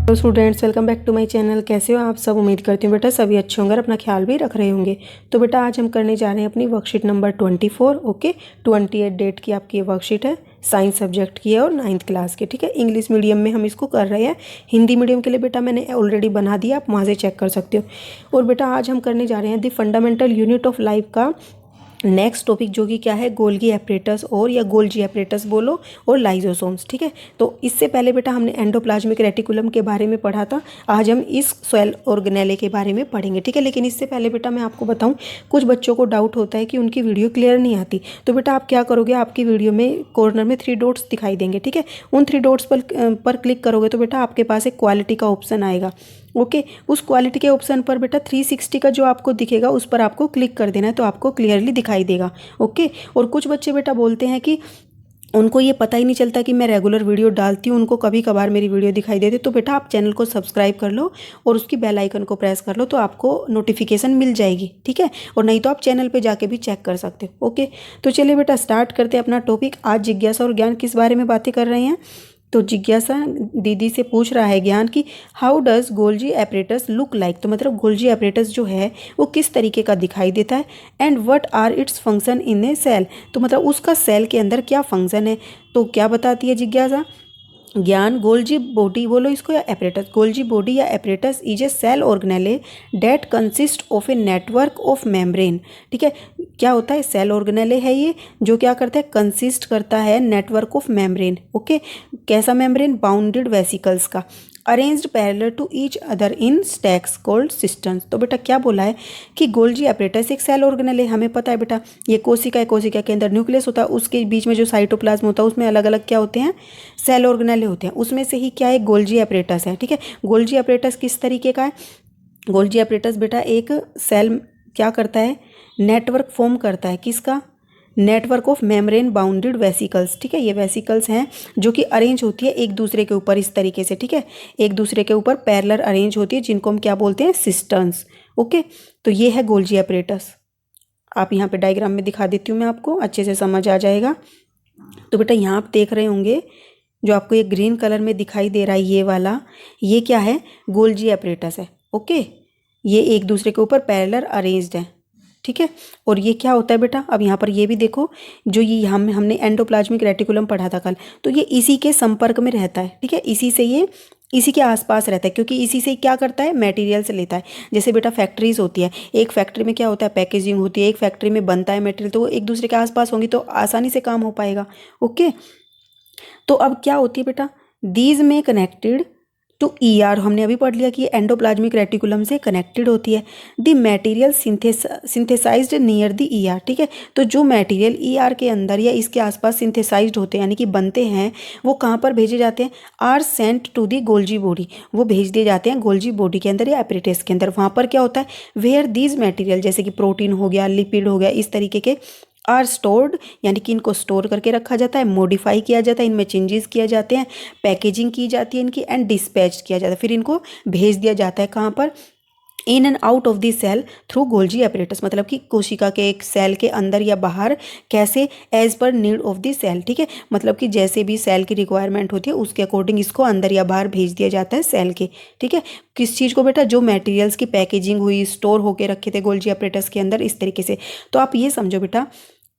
तो students welcome back to my channel. कैसे हो आप सब? उम्मीद करती हूँ बेटा सभी अच्छे होंगे और अपना ख्याल भी रख रहे होंगे। तो बेटा आज हम करने जा रहे हैं अपनी वर्कशीट नंबर 24। ओके, 28 डेट की आपकी ये वर्कशीट है, साइंस सब्जेक्ट की है और 9th क्लास की। ठीक है, इंग्लिश मीडियम में हम इसको कर रहे हैं। हिंदी मीडियम के लिए बेटा मैंने ऑलरेडी बना दिया, आप वहाँ से चेक कर सकते हो। और बेटा आज हम करने जा रहे हैं the fundamental unit of life का नेक्स्ट टॉपिक, जो कि क्या है, गोल्गी एपरेटस और या गोल्जी एपरेटस बोलो और लाइजोसोम्स। ठीक है, तो इससे पहले बेटा हमने एंडोप्लाज्मिक रेटिकुलम के बारे में पढ़ा था। आज हम इस सेल ऑर्गेनेले के बारे में पढ़ेंगे। ठीक है, लेकिन इससे पहले बेटा मैं आपको बताऊं, कुछ बच्चों को डाउट होता है कि उनकी वीडियो क्लियर नहीं आती। तो बेटा आप क्या करोगे, आपकी वीडियो में कॉर्नर में 3 डॉट्स दिखाई देंगे। ठीक है, उन 3 डॉट्स पर क्लिक करोगे तो बेटा आपके पास एक क्वालिटी का ऑप्शन आएगा। ओके, उस क्वालिटी के ऑप्शन पर बेटा 360 का जो आपको दिखेगा उस पर आपको क्लिक कर देना है, तो आपको क्लियरली दिखाई देगा। ओके, और कुछ बच्चे बेटा बोलते हैं कि उनको ये पता ही नहीं चलता कि मैं रेगुलर वीडियो डालती हूँ, उनको कभी कभार मेरी वीडियो दिखाई देती। तो बेटा आप चैनल को सब्सक्राइब कर लो और उसकी बेल आइकन को प्रेस कर लो, तो आपको नोटिफिकेशन मिल जाएगी। ठीक है, और नहीं तो आप चैनल पे जाके भी चेक कर सकते हो। ओके, तो चलिए बेटा स्टार्ट करते हैं अपना टॉपिक। आज जिज्ञासा और ज्ञान किस बारे में बातें कर रहे हैं? तो जिज्ञासा दीदी से पूछ रहा है ज्ञान कि how does Golgi apparatus look like. तो मतलब गोल्जी एपरेटस जो है वो किस तरीके का दिखाई देता है, and what are its function in a cell. तो मतलब उसका सेल के अंदर क्या फंक्शन है। तो क्या बताती है जिज्ञासा? ज्ञान, गोल्जी बॉडी बोलो इसको या एपरेटस। गोल्जी बॉडी या apparatus is a cell organelle that consist of a network of membrane. ठीक है, क्या होता है, सेल ऑर्गेनेले है ये जो क्या करता है, कंसिस्ट करता है नेटवर्क ऑफ मेम्ब्रेन। ओके, कैसा मेम्ब्रेन? बाउंडेड वेसिकल्स का, arranged parallel to each other in stacks called systems. तो बेटा क्या बोला है कि गोल्जी एपरेटस एक सेल ऑर्गेनेल है। हमें पता है बेटा ये कोशिका है, कोशिका के अंदर न्यूक्लियस होता है, उसके बीच में जो साइटोप्लाज्म होता है उसमें अलग अलग क्या होते हैं, सेल ऑर्गेनेल होते हैं। उसमें से ही क्या है, गोल्जी एपरेटस है। ठीक है, गोल्जी एपरेटस किस तरीके का है? गोल्जी एपरेटस बेटा एक सेल क्या करता है, नेटवर्क फॉर्म करता है। किसका? Network of membrane bounded vesicles. ठीक है, ये वेसिकल्स हैं जो कि अरेंज होती है एक दूसरे के ऊपर इस तरीके से। ठीक है, एक दूसरे के ऊपर पैरेलल अरेंज होती है, जिनको हम क्या बोलते हैं, सिस्टम्स। ओके, तो ये है गोल्जी एपरेटस। आप यहाँ पे डायग्राम में दिखा देती हूँ मैं, आपको अच्छे से समझ आ जाएगा। तो बेटा यहाँ आप देख रहे होंगे जो आपको ये ग्रीन कलर में दिखाई दे रहा है, ये वाला, ये क्या है, गोल्जी एपरेटस है। ओके, ये एक दूसरे के ऊपर पैरेलल अरेंज्ड है। ठीक है, और ये क्या होता है बेटा, अब यहाँ पर ये भी देखो, जो ये हमने एंडोप्लाज्मिक रेटिकुलम पढ़ा था कल, तो ये इसी के संपर्क में रहता है। ठीक है, इसी से ये इसी के आसपास रहता है, क्योंकि इसी से क्या करता है, मटेरियल से लेता है। जैसे बेटा फैक्ट्रीज होती है, एक फैक्ट्री में क्या होता है, पैकेजिंग होती है, एक फैक्ट्री में बनता है मटेरियल, तो वो एक दूसरे के आसपास होंगी तो आसानी से काम हो पाएगा। ओके, तो अब क्या होती है बेटा, दीज में कनेक्टेड टू ईआर, हमने अभी पढ़ लिया कि एंडोप्लाज्मिक रेटिकुलम से कनेक्टेड होती है। The material synthesised near the ER. ठीक है, तो जो मटेरियल ईआर के अंदर या इसके आसपास सिंथेसाइज्ड होते हैं यानी कि बनते हैं, वो कहाँ पर भेजे जाते हैं, are sent to the Golgi body, वो भेज दिए जाते हैं गोल्जी बॉडी के अंदर या एपरेटस के अंदर। वहाँ पर क्या होता है, वेयर दीज मटेरियल, जैसे कि प्रोटीन हो गया, लिपिड हो गया, इस तरीके के आर स्टोर्ड, यानी कि इनको स्टोर करके रखा जाता है, मॉडिफाई किया जाता है, इनमें चेंजेस किया जाते हैं, पैकेजिंग की जाती है इनकी, एंड डिस्पैच किया जाता है, फिर इनको भेज दिया जाता है कहाँ पर, in and out of the cell through Golgi apparatus. मतलब कि कोशिका के एक सेल के अंदर या बाहर, कैसे, as per need of the cell. ठीक है, मतलब कि जैसे भी सेल की रिक्वायरमेंट होती है उसके अकॉर्डिंग इसको अंदर या बाहर भेज दिया जाता है सेल के। ठीक है, किस चीज़ को बेटा, जो मटेरियल्स की पैकेजिंग हुई, स्टोर होकर रखे थे गोल्जी एपरेटस के अंदर, इस तरीके से। तो आप ये समझो बेटा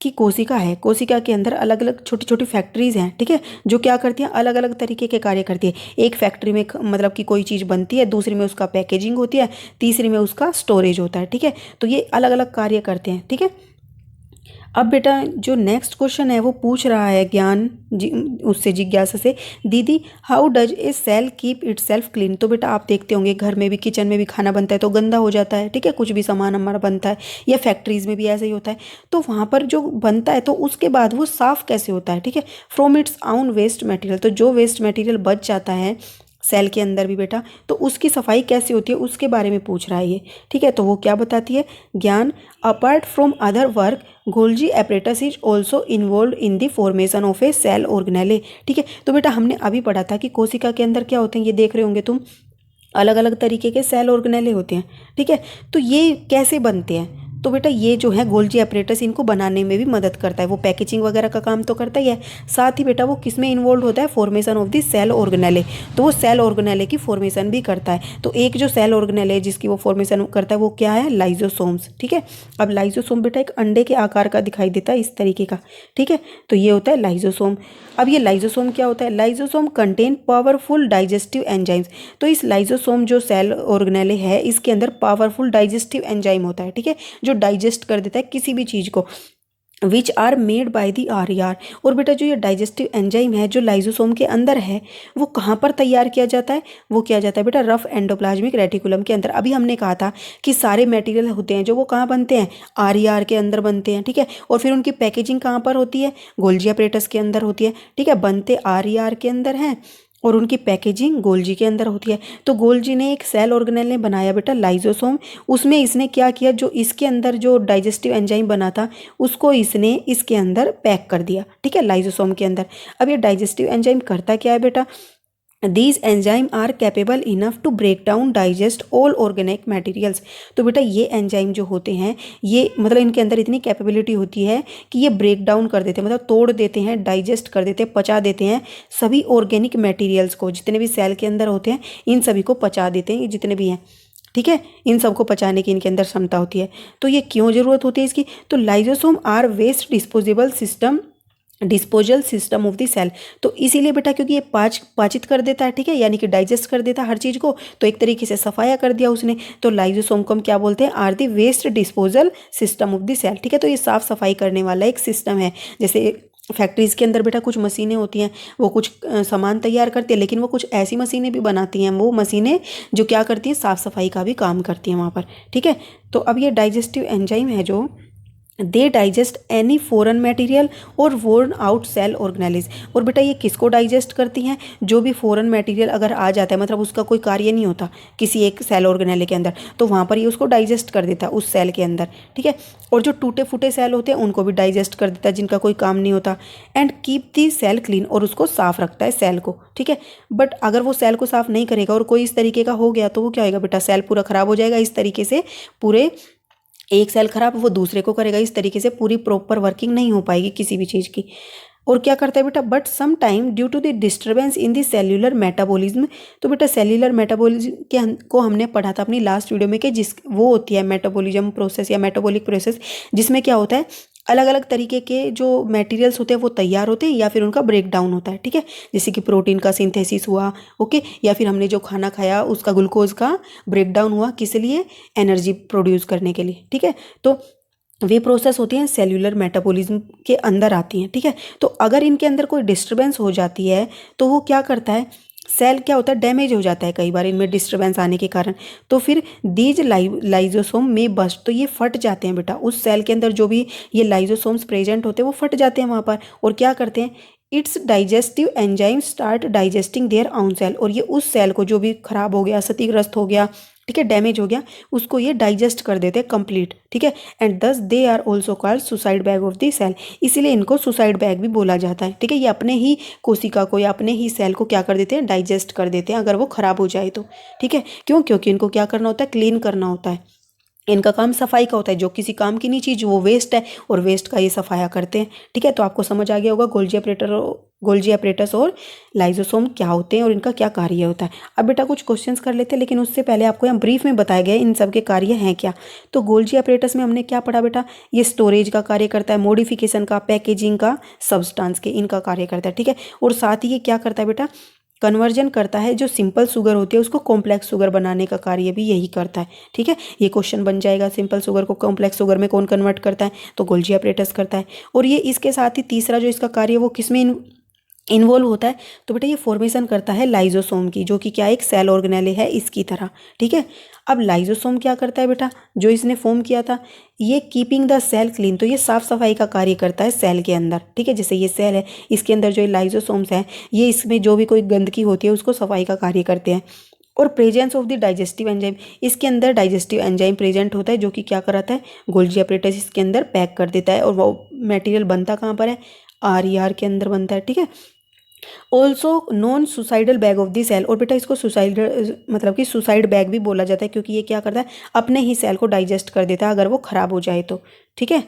कि कोशिका है, कोशिका के अंदर अलग अलग छोटी छोटी फैक्ट्रीज हैं। ठीक है, जो क्या करती हैं, अलग अलग तरीके के कार्य करती है। एक फैक्ट्री में मतलब कि कोई चीज़ बनती है, दूसरी में उसका पैकेजिंग होती है, तीसरी में उसका स्टोरेज होता है। ठीक है, तो ये अलग अलग कार्य करते हैं। ठीक है, अब बेटा जो नेक्स्ट क्वेश्चन है वो पूछ रहा है ज्ञान उससे, जिज्ञासा से, दीदी how does a cell keep itself clean. तो बेटा आप देखते होंगे घर में भी, किचन में भी खाना बनता है तो गंदा हो जाता है। ठीक है, कुछ भी सामान हमारा बनता है, या फैक्ट्रीज में भी ऐसा ही होता है। तो वहाँ पर जो बनता है तो उसके बाद वो साफ़ कैसे होता है? ठीक है, फ्रॉम इट्स आउन वेस्ट मटेरियल। तो जो वेस्ट मटेरियल बच जाता है सेल के अंदर भी बेटा, तो उसकी सफाई कैसे होती है उसके बारे में पूछ रहा है ये। ठीक है, तो वो क्या बताती है ज्ञान, apart from other work Golgi apparatus is also involve in the formation of a cell organelle. ठीक है, तो बेटा हमने अभी पढ़ा था कि कोशिका के अंदर क्या होते हैं, ये देख रहे होंगे तुम, अलग अलग तरीके के सेल ऑर्गेनेले होते हैं। ठीक है, तो ये कैसे बनते हैं, तो बेटा ये जो है गोल्जी apparatus इनको बनाने में भी मदद करता है। वो पैकेजिंग वगैरह का काम तो करता ही है, साथ ही बेटा वो किस में इन्वॉल्व होता है, फॉर्मेशन ऑफ द सेल ऑर्गेनेले। तो वो सेल ऑर्गेनेले की फॉर्मेशन भी करता है। तो एक जो सेल ऑर्गेनेले जिसकी वो फॉर्मेशन करता है वो क्या है, लाइजोसोम्स। ठीक है, अब लाइजोसोम बेटा एक अंडे के आकार का दिखाई देता है इस तरीके का। ठीक है, तो ये होता है लाइजोसोम। अब ये लाइजोसोम क्या होता है, lysosome contain powerful digestive enzymes. तो इस लाइजोसोम जो सेल ऑर्गेनेले है इसके अंदर पावरफुल डाइजेस्टिव एंजाइम होता है। ठीक है, जो डाइजेस्ट कर देता है किसी भी चीज़ को, which are made by the RER। और बेटा जो ये डाइजेस्टिव एंजाइम है जो लाइजोसोम के अंदर है वो कहाँ पर तैयार किया जाता है, वो किया जाता है बेटा रफ एंडोप्लाज्मिक रेटिकुलम के अंदर। अभी हमने कहा था कि सारे मटेरियल होते हैं जो वो कहाँ बनते हैं, RER के अंदर बनते हैं। ठीक है, और फिर उनकी पैकेजिंग कहाँ पर होती है, गोल्जी apparatus के अंदर होती है। ठीक है, बनते RER के अंदर हैं और उनकी पैकेजिंग गोल्जी के अंदर होती है। तो गोल्जी ने एक सेल ऑर्गेनेल ने बनाया बेटा लाइजोसोम, उसमें इसने क्या किया, जो इसके अंदर जो डाइजेस्टिव एंजाइम बना था उसको इसने इसके अंदर पैक कर दिया। ठीक है, लाइजोसोम के अंदर। अब ये डाइजेस्टिव एंजाइम करता क्या है बेटा, these enzyme are capable enough to break down digest all organic materials. तो बेटा ये एंजाइम जो होते हैं ये मतलब इनके अंदर इतनी कैपेबिलिटी होती है कि ये ब्रेक डाउन कर देते हैं, मतलब तोड़ देते हैं, डाइजेस्ट कर देते हैं, पचा देते हैं सभी ऑर्गेनिक मटेरियल्स को, जितने भी सेल के अंदर होते हैं इन सभी को पचा देते हैं, ये जितने भी हैं। ठीक है, इन सबको पचाने की इनके अंदर क्षमता होती है। तो ये क्यों ज़रूरत होती है इसकी, तो lysosome are waste disposal system of the cell. तो इसीलिए बेटा क्योंकि ये पाचित कर देता है। ठीक है, यानी कि डाइजेस्ट कर देता है हर चीज़ को, तो एक तरीके से सफाया कर दिया उसने। तो लाइजोसोम को हम क्या बोलते हैं, are the waste disposal system of the cell. ठीक है, तो ये साफ सफाई करने वाला एक सिस्टम है। जैसे फैक्ट्रीज़ के अंदर बेटा कुछ मशीनें होती हैं, वो कुछ सामान तैयार करती है, लेकिन वो कुछ ऐसी मशीनें भी बनाती हैं, वो मशीनें जो क्या करती हैं, साफ़ सफाई का भी काम करती हैं वहाँ पर। ठीक है, तो अब ये डाइजेस्टिव एंजाइम है जो दे डाइजेस्ट एनी फॉरेन मटेरियल और वोर्न आउट सेल ऑर्गेनेलिज। और बेटा ये किसको डाइजेस्ट करती हैं, जो भी फॉरेन मटेरियल अगर आ जाता है, मतलब उसका कोई कार्य नहीं होता किसी एक सेल ऑर्गेनेले के अंदर, तो वहाँ पर ये उसको डाइजेस्ट कर देता है उस सेल के अंदर। ठीक है, और जो टूटे फूटे सेल होते हैं उनको भी डाइजेस्ट कर देता है जिनका कोई काम नहीं होता। And keep the cell clean, और उसको साफ रखता है सेल को। ठीक है, बट अगर वो सेल को साफ नहीं करेगा और कोई इस तरीके का हो गया तो वो क्या होगा बेटा, सेल पूरा खराब हो जाएगा। इस तरीके से पूरे एक सेल खराब वो दूसरे को करेगा, इस तरीके से पूरी प्रॉपर वर्किंग नहीं हो पाएगी किसी भी चीज़ की। और क्या करता है बेटा, but sometime due to the disturbance in the cellular metabolism. तो बेटा सेल्यूलर मेटाबॉलिज्म के को हमने पढ़ा था अपनी लास्ट वीडियो में कि जिस वो होती है मेटाबॉलिज्म प्रोसेस या मेटाबॉलिक प्रोसेस, जिसमें क्या होता है अलग अलग तरीके के जो मटेरियल्स होते हैं वो तैयार होते हैं या फिर उनका ब्रेक डाउन होता है। ठीक है, जैसे कि प्रोटीन का सिंथेसिस हुआ, ओके, या फिर हमने जो खाना खाया उसका ग्लूकोज का ब्रेक डाउन हुआ, किस लिए, एनर्जी प्रोड्यूस करने के लिए। ठीक है, तो वे प्रोसेस होती हैं सेल्यूलर मेटाबॉलिज्म के अंदर आती हैं। ठीक है, तो अगर इनके अंदर कोई डिस्टर्बेंस हो जाती है तो वो क्या करता है, सेल क्या होता है, डैमेज हो जाता है कई बार इनमें डिस्टर्बेंस आने के कारण। तो फिर दीज लाइजोसोम में बस्ट, तो ये फट जाते हैं बेटा उस सेल के अंदर, जो भी ये लाइजोसोम्स प्रेजेंट होते हैं वो फट जाते हैं वहाँ पर, और क्या करते हैं, its digestive enzyme start digesting their own cell. और ये उस सेल को जो भी खराब हो गया, क्षतिग्रस्त हो गया, ठीक है, डैमेज हो गया, उसको ये डाइजेस्ट कर देते हैं कंप्लीट। ठीक है, and thus they are also called suicide bag of the cell. इसीलिए इनको सुसाइड बैग भी बोला जाता है। ठीक है, ये अपने ही कोशिका को या अपने ही सेल को क्या कर देते हैं, डाइजेस्ट कर देते हैं अगर वो खराब हो जाए तो। ठीक है, क्यों, क्योंकि इनको क्या करना होता है, क्लीन करना होता है। इनका काम सफाई का होता है, जो किसी काम की नहीं चीज़ वो वेस्ट है, और वेस्ट का ये सफाया करते हैं। ठीक है, तो आपको समझ आ गया होगा गोल्जी apparatus और लाइजोसोम क्या होते हैं और इनका क्या कार्य होता है। अब बेटा कुछ क्वेश्चंस कर लेते हैं, लेकिन उससे पहले आपको यहाँ ब्रीफ में बताया गया है इन सब के कार्य हैं क्या। तो गोल्जी apparatus में हमने क्या पढ़ा बेटा, ये स्टोरेज का कार्य करता है, मॉडिफिकेशन का, पैकेजिंग का, सब्सटेंस के, इनका कार्य करता है। ठीक है, और साथ ही ये क्या करता है बेटा, कन्वर्जन करता है, जो सिंपल शुगर होती है उसको कॉम्प्लेक्स शुगर बनाने का कार्य भी यही करता है। ठीक है, ये क्वेश्चन बन जाएगा, सिंपल शुगर को कॉम्प्लेक्स शुगर में कौन कन्वर्ट करता है, तो गोल्जी apparatus करता है। और ये इसके साथ ही तीसरा जो इसका कार्य है वो किस में इन्वॉल्व होता है, तो बेटा ये फॉर्मेशन करता है लाइजोसोम की, जो कि क्या एक सेल ऑर्गेनेले है इसकी तरह। ठीक है, अब लाइजोसोम क्या करता है बेटा, जो इसने फॉर्म किया था, ये कीपिंग द सेल क्लीन, तो ये साफ सफाई का कार्य करता है सेल के अंदर। ठीक है, जैसे ये सेल है, इसके अंदर जो लाइजोसोम्स हैं ये इसमें जो भी कोई गंदगी होती है उसको सफाई का कार्य करते हैं। और presence of the digestive enzyme, इसके अंदर डाइजेस्टिव एंजाइम प्रेजेंट होता है, जो कि क्या कराता है, गोल्जी apparatus इसके अंदर पैक कर देता है। और वो मटेरियल बनता कहाँ पर है, RER के अंदर बनता है। ठीक है, also non suicidal bag of the cell, और बेटा इसको सुसाइड मतलब कि सुसाइड बैग भी बोला जाता है, क्योंकि ये क्या करता है, अपने ही सेल को डाइजेस्ट कर देता है अगर वो खराब हो जाए तो। ठीक है,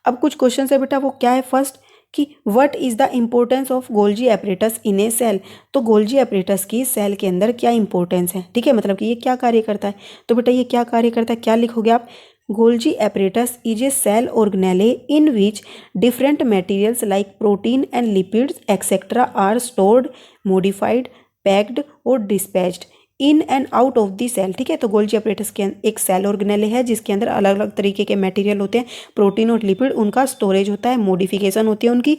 अब कुछ क्वेश्चन है बेटा, वो क्या है, फर्स्ट कि what is the importance of Golgi apparatus in a cell. तो गोल्जी एपरेटस की सेल के अंदर क्या इंपॉर्टेंस है, ठीक है, मतलब कि ये क्या कार्य करता है। तो बेटा ये क्या कार्य करता है, क्या लिखोगे आप, Golgi apparatus is a cell organelle in which different materials like protein and lipids etcetera are stored, modified, packed और dispatched in and out of the cell. ठीक है, तो गोल्जी एपरेटस के एक सेल ऑर्गेनेले है जिसके अंदर अलग अलग तरीके के मटेरियल होते हैं, प्रोटीन और लिपिड, उनका स्टोरेज होता है, मॉडिफिकेशन होती है, उनकी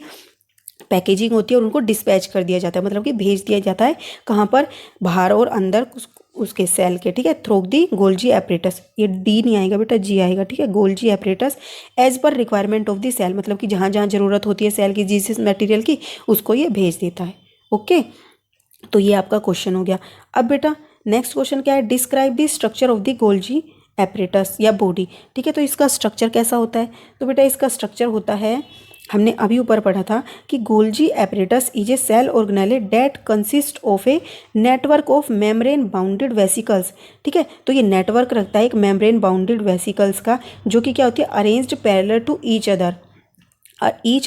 पैकेजिंग होती है और उनको डिस्पैच कर दिया जाता है, मतलब कि भेज दिया जाता है कहाँ पर, बाहर और अंदर उसके सेल के। ठीक है, थ्रू दी गोल्जी एपरेटस, ये डी नहीं आएगा बेटा, जी आएगा। ठीक है, Golgi apparatus as per requirement of the cell, मतलब कि जहाँ जहाँ जरूरत होती है सेल की जिस मटेरियल की, उसको ये भेज देता है। ओके, तो ये आपका क्वेश्चन हो गया। अब बेटा नेक्स्ट क्वेश्चन क्या है, describe the structure of the Golgi apparatus या बॉडी। ठीक है, तो इसका स्ट्रक्चर कैसा होता है, तो बेटा इसका स्ट्रक्चर होता है, हमने अभी ऊपर पढ़ा था कि Golgi apparatus is a cell organelle that consist of a network of membrane bounded vesicles. ठीक है, तो ये नेटवर्क रखता है एक मेम्ब्रेन बाउंडेड वेसिकल्स का, जो कि क्या होती है, arranged parallel to each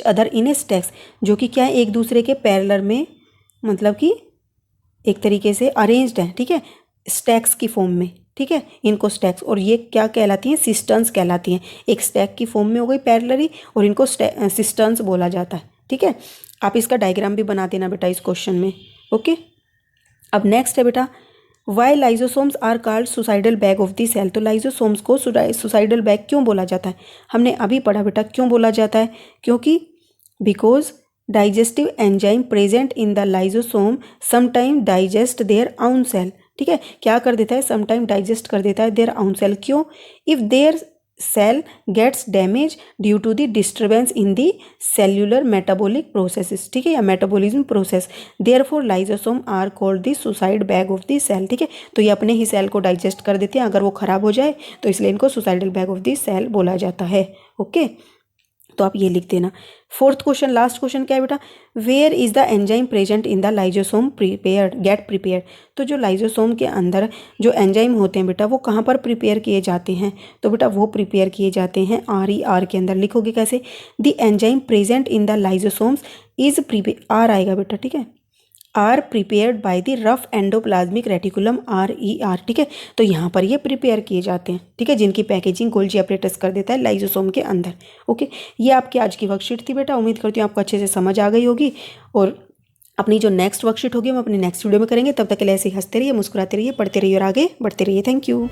other in a stacks, जो कि क्या है, एक दूसरे के पैरेलल में, मतलब कि एक तरीके से अरेंज्ड है। ठीक है, स्टैक्स की फॉर्म में। ठीक है, इनको स्टैक्स, और ये क्या कहलाती हैं, सिस्टन्स कहलाती हैं, एक स्टैक की फॉर्म में हो गई पैरेलली, और इनको सिस्टन्स बोला जाता है। ठीक है, आप इसका डायग्राम भी बना देना बेटा इस क्वेश्चन में। ओके, अब नेक्स्ट है बेटा, why lysosomes are called suicidal bag of the cell. तो लाइजोसोम्स को सुसाइडल बैग क्यों बोला जाता है, हमने अभी पढ़ा बेटा, क्यों बोला जाता है, क्योंकि because digestive enzyme present in the lysosome sometime digest their own cell. ठीक है, क्या कर देता है, समटाइम डाइजेस्ट कर देता है देयर आउन सेल। क्यों, if their cell gets damage due to the disturbance in the cellular metabolic processes. ठीक है, या metabolism process, therefore lysosome are called the suicide bag of the cell. ठीक है, तो ये अपने ही सेल को डाइजेस्ट कर देते हैं अगर वो खराब हो जाए, तो इसलिए इनको suicidal bag of the cell बोला जाता है। ओके, तो आप ये लिख देना। फोर्थ क्वेश्चन, लास्ट क्वेश्चन क्या है बेटा, where is the enzyme present in the lysosome prepared get prepared. तो जो लाइजोसोम के अंदर जो एंजाइम होते हैं बेटा, वो कहाँ पर प्रिपेयर किए जाते हैं, तो बेटा वो प्रिपेयर किए जाते हैं RER के अंदर। लिखोगे कैसे, the enzyme present in the lysosomes is prepare, are आएगा बेटा। ठीक है, are prepared by the rough endoplasmic reticulum RER। ठीक है, तो यहाँ पर ये प्रिपेयर किए जाते हैं। ठीक है, जिनकी पैकेजिंग गोल्जी एपरेटस कर देता है लाइजोसोम के अंदर। ओके, ये आपकी आज की वर्कशीट थी बेटा, उम्मीद करती हूँ आपको अच्छे से समझ आ गई होगी, और अपनी जो नेक्स्ट वर्कशीट होगी हम अपनी नेक्स्ट वीडियो में करेंगे। तब तक के लिए ऐसे ही हंसते रहिए, मुस्कुराते रहिए, पढ़ते रहिए और आगे बढ़ते रहिए। Thank you.